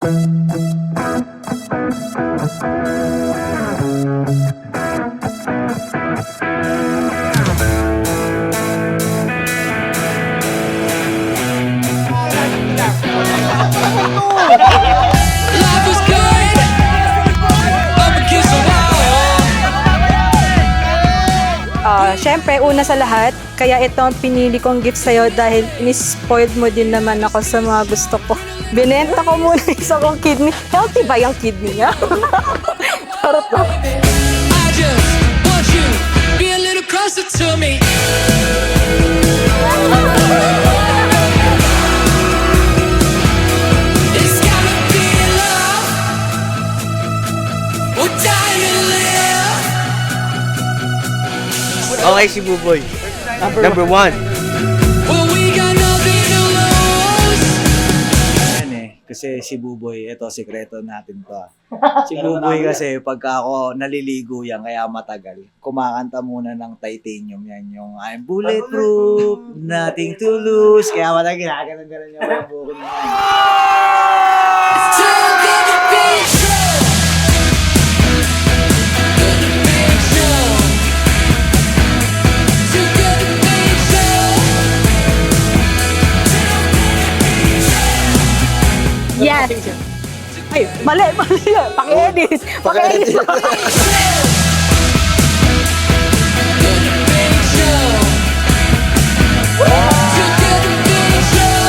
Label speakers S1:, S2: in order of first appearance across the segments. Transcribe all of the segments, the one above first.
S1: Life was good up against the wall.
S2: Siyempre, una sa lahat, kaya ito ang pinili kong gift sa'yo dahil in-spoiled mo din naman ako sa mga gusto ko. Binenta ko muna isa kong kidney. Healthy ba yung kidney niya? Charot lang.
S1: I just want you to be a little closer to me. It's gotta be love. We're dying to live.
S3: Okay, si Buboy. Number one.
S1: Well, we got nothing to lose.
S4: Yan kasi si Buboy, ito, sikreto natin to. Si Buboy kasi, pagka ako naliligo yan, kaya matagal, kumakanta muna ng Titanium yan, yung I'm bulletproof, nothing to lose, kaya matagal, ginaganon yung mga buko niya.
S1: Too good to be true. Good to be true. Too good to be true.
S2: Yes! Ay, mali. Paki-edit. Paki-edit.
S1: Good to be true. Too good to be true.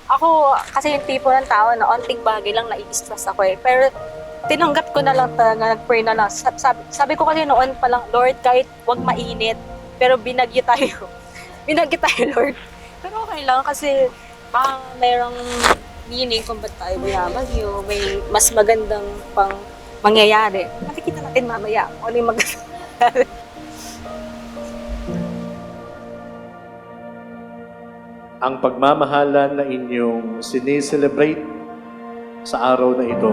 S2: Ako, kasi yung tipo ng tao na onting bagay lang nai-stress ako eh. Pero tinanggap ko na lang talaga, nag-pray na lang. Sabi ko kasi noon pa lang, Lord, kahit wag mainit, pero binagyo tayo. Binagyo tayo, Lord. Pero okay lang kasi mayroong meaning kung ba't tayo binabagyo. May mas magandang pang mangyayari. Makikita natin mamaya kung ano yung magandang mangyayari.
S5: Ang pagmamahalan na inyong sineselebrate sa araw na ito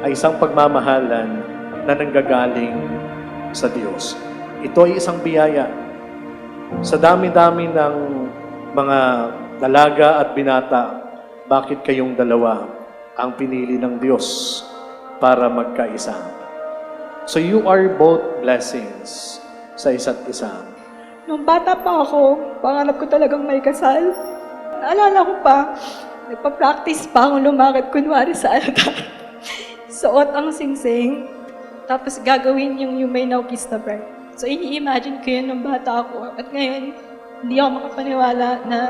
S5: ay isang pagmamahalan na nanggagaling sa Diyos. Ito ay isang biyaya. Sa dami-dami ng mga dalaga at binata, bakit kayong dalawa ang pinili ng Diyos para magkaisa? So you are both blessings sa isa't isa.
S6: Nung bata pa ako, pangarap ko talagang may kasal. Naalala ko pa, nagpa-practice pa akong lumakad kunwari sa altar. Suot ang singsing, tapos gagawin yung You May Now Kiss the Bride. So ini-imagine ko yun nung bata ako. At ngayon, hindi ako makapaniwala na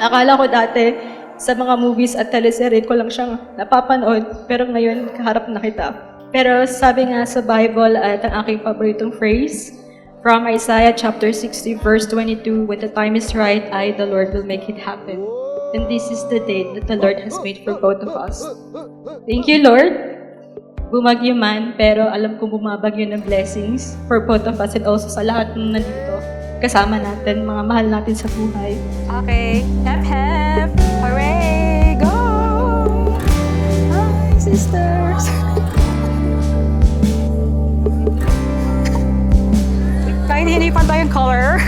S6: akala ko dati sa mga movies at teleserye ko lang siyang napapanood, pero ngayon kaharap na kita. Pero sabi nga sa Bible at ang aking paboritong phrase, from Isaiah chapter 60 verse 22, when the time is right, I, the Lord, will make it happen. And this is the day that the Lord has made for both of us. Thank you, Lord. Bumagyo man, pero alam kong bumabagyo ng blessings for both of us and also sa lahat ng nandito. Kasama natin, mga mahal natin sa buhay.
S2: Okay. Hep, hep. Hooray! Go! Hi, sisters! Kahit hindi pa tayong color.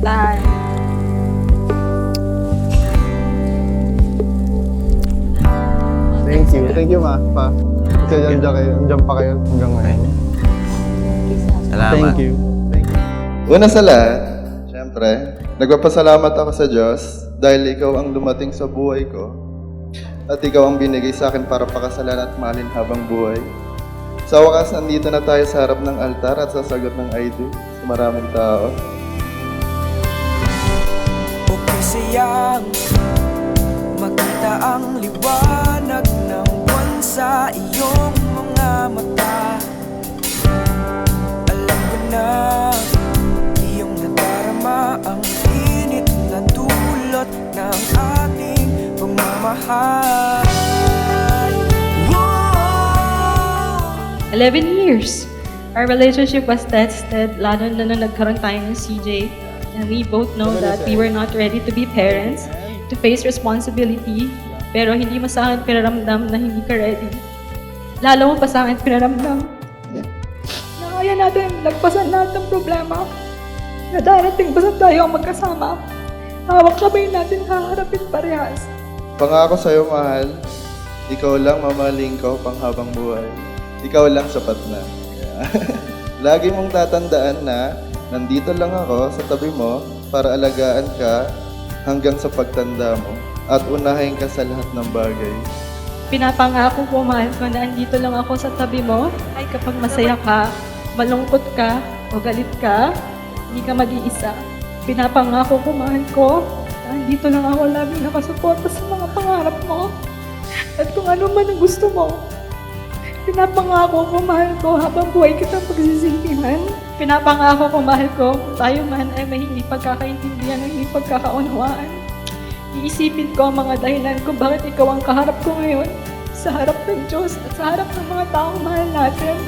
S2: Lahat.
S7: Thank you. Thank you, ma. Pa. Kasi andyan pa kayo hanggang ngayon.
S3: Salamat.
S7: Thank you.
S8: Una sa lahat, syempre, nagpapasalamat ako sa Diyos dahil ikaw ang dumating sa buhay ko at ikaw ang binigay sa akin para pakasalan at mahalin habang buhay. Sa wakas, nandito na tayo sa harap ng altar at sasagot ng I do sa maraming tao.
S1: Okay sayang makita ang liwanag ng buwan sa iyong mga mata. Alam ko na iyong nadarama ang init na dulot ng ating pagmamahal.
S6: 11 years. Our relationship was tested, lalo na nung nagkaroon tayo ng CJ. And we both know that we were not ready to be parents, to face responsibility, pero hindi mo sa akin pinaramdam na hindi ka ready. Lalo mo pa sa akin pinaramdam na kaya natin lagpasan lahat ng problema, na darating basta tayo ang magkasama. Hawak kamay natin haharapin parehas.
S8: Pangako sa'yo, mahal, ikaw lang mamaling ko panghabang buhay. Ikaw lang sapat na. Lagi mong tatandaan na nandito lang ako sa tabi mo para alagaan ka hanggang sa pagtanda mo at unahin ka sa lahat ng bagay.
S6: Pinapangako ko, mahal ko, na andito lang ako sa tabi mo. Ay, kapag masaya ka, malungkot ka, o galit ka, hindi ka mag-iisa. Pinapangako ko, mahal ko, na andito lang ako lagi nakasuporta sa mga pangarap mo. At kung ano man ang gusto mo, pinapangako ko, mahal ko, habang buhay kitang pagsisilbihan. Pinapangako ko, mahal ko, tayo man ay may hindi pagkakaintindihan o hindi pagkakaunawaan. Iisipin ko ang mga dahilan kung bakit ikaw ang kaharap ko ngayon sa harap ng Diyos at sa harap ng mga taong mahal natin.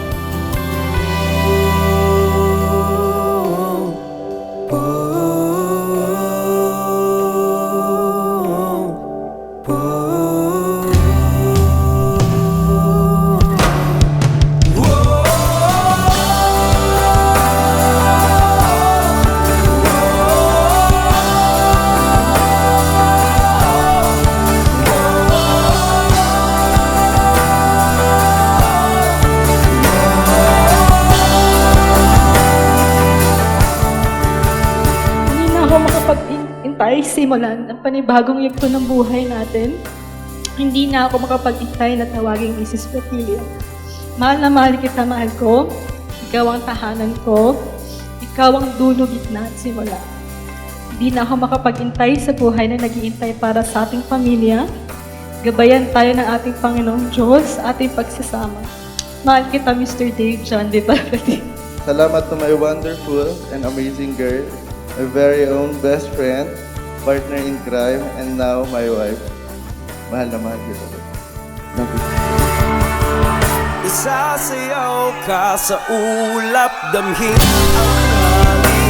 S6: Simulan ang panibagong yugto ng buhay natin. Hindi na ako makapag-intay na tawaging Mrs. Platilio. Mahal na mahal kita, mahal ko. Ikaw ang tahanan ko. Ikaw ang dulo, gitna at simula. Hindi na ako makapag-intay sa buhay na nag-iintay para sa ating pamilya. Gabayan tayo ng ating Panginoong Diyos sa ating pagsasama. Mahal kita, Mr. Dave John de Balbati.
S8: Salamat to my wonderful and amazing girl, my very own best friend, partner in crime, and now my wife. Mahal na mahal kita. Love you.
S1: Isasayaw ka sa ulap, damhin ang hangin.